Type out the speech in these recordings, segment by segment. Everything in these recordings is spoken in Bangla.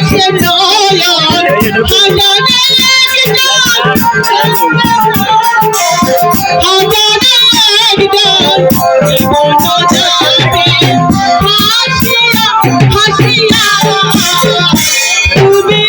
সে নয়ন হাজারে একজন জীবন যাবে হাসিয়া হাসিয়া তুমি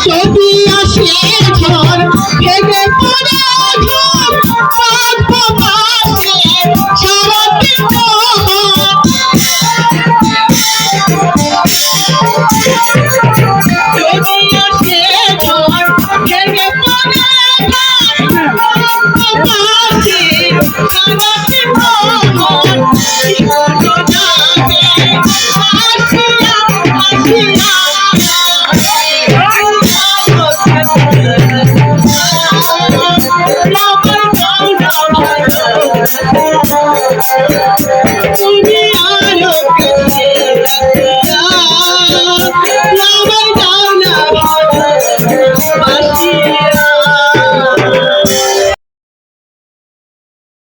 যদি আসে ঝড় ভেঙে পড়ে ঘর পাশে সারাটি যদি আসে ঝড় ভেঙে পড়ে পাশে সারাটি জীবন যাবে হাসিয়া হাসিয়া